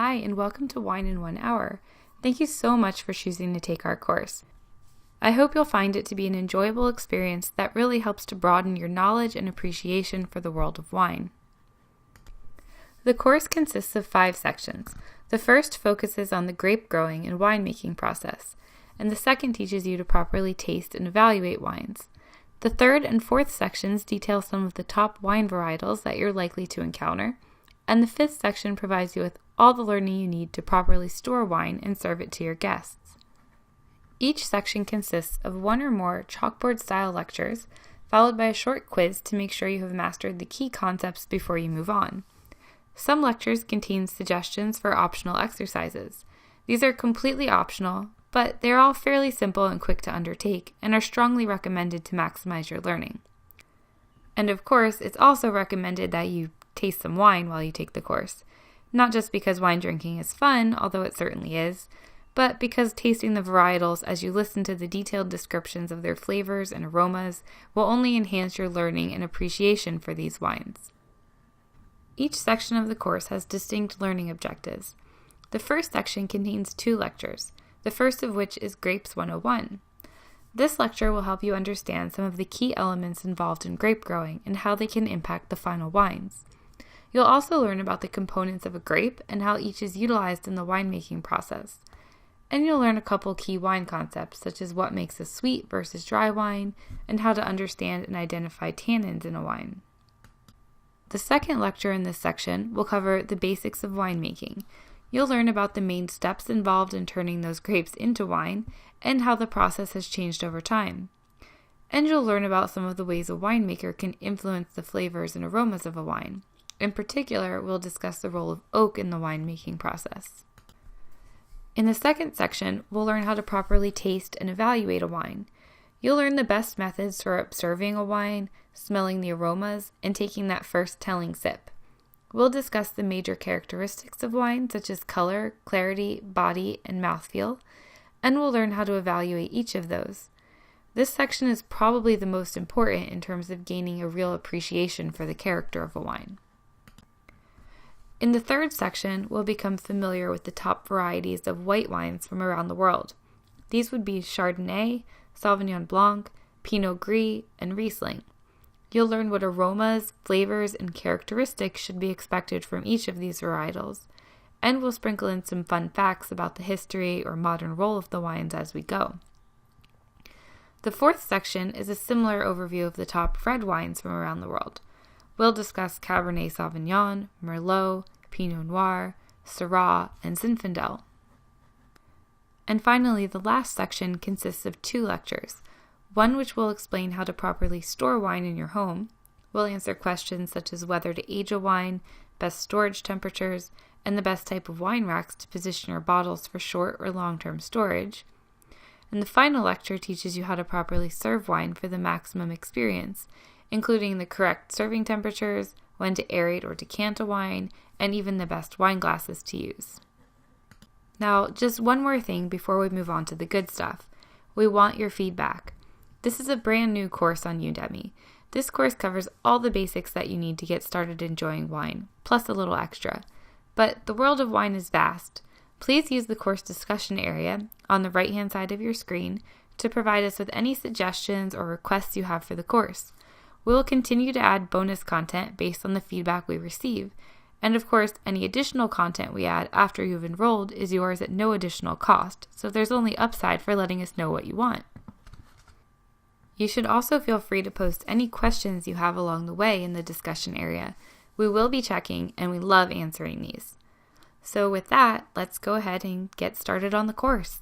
Hi, and welcome to Wine in 1 Hour. Thank you so much for choosing to take our course. I hope you'll find it to be an enjoyable experience that really helps to broaden your knowledge and appreciation for the world of wine. The course consists of 5 sections. The first focuses on the grape growing and winemaking process, and the second teaches you to properly taste and evaluate wines. The third and fourth sections detail some of the top wine varietals that you're likely to encounter, and the fifth section provides you with all the learning you need to properly store wine and serve it to your guests. Each section consists of 1 or more chalkboard-style lectures, followed by a short quiz to make sure you have mastered the key concepts before you move on. Some lectures contain suggestions for optional exercises. These are completely optional, but they're all fairly simple and quick to undertake and are strongly recommended to maximize your learning. And of course, it's also recommended that you taste some wine while you take the course. Not just because wine drinking is fun, although it certainly is, but because tasting the varietals as you listen to the detailed descriptions of their flavors and aromas will only enhance your learning and appreciation for these wines. Each section of the course has distinct learning objectives. The first section contains 2 lectures, the first of which is Grapes 101. This lecture will help you understand some of the key elements involved in grape growing and how they can impact the final wines. You'll also learn about the components of a grape and how each is utilized in the winemaking process. And you'll learn a couple key wine concepts, such as what makes a sweet versus dry wine, and how to understand and identify tannins in a wine. The second lecture in this section will cover the basics of winemaking. You'll learn about the main steps involved in turning those grapes into wine, and how the process has changed over time. And you'll learn about some of the ways a winemaker can influence the flavors and aromas of a wine. In particular, we'll discuss the role of oak in the winemaking process. In the second section, we'll learn how to properly taste and evaluate a wine. You'll learn the best methods for observing a wine, smelling the aromas, and taking that first telling sip. We'll discuss the major characteristics of wine, such as color, clarity, body, and mouthfeel, and we'll learn how to evaluate each of those. This section is probably the most important in terms of gaining a real appreciation for the character of a wine. In the third section, we'll become familiar with the top varieties of white wines from around the world. These would be Chardonnay, Sauvignon Blanc, Pinot Gris, and Riesling. You'll learn what aromas, flavors, and characteristics should be expected from each of these varietals, and we'll sprinkle in some fun facts about the history or modern role of the wines as we go. The fourth section is a similar overview of the top red wines from around the world. We'll discuss Cabernet Sauvignon, Merlot, Pinot Noir, Syrah, and Zinfandel. And finally, the last section consists of 2 lectures, one which will explain how to properly store wine in your home. We'll answer questions such as whether to age a wine, best storage temperatures, and the best type of wine racks to position your bottles for short or long-term storage. And the final lecture teaches you how to properly serve wine for the maximum experience, including the correct serving temperatures, when to aerate or decant a wine, and even the best wine glasses to use. Now, just one more thing before we move on to the good stuff. We want your feedback. This is a brand new course on Udemy. This course covers all the basics that you need to get started enjoying wine, plus a little extra. But the world of wine is vast. Please use the course discussion area on the right-hand side of your screen to provide us with any suggestions or requests you have for the course. We will continue to add bonus content based on the feedback we receive, and of course, any additional content we add after you've enrolled is yours at no additional cost, so there's only upside for letting us know what you want. You should also feel free to post any questions you have along the way in the discussion area. We will be checking, and we love answering these. So with that, let's go ahead and get started on the course.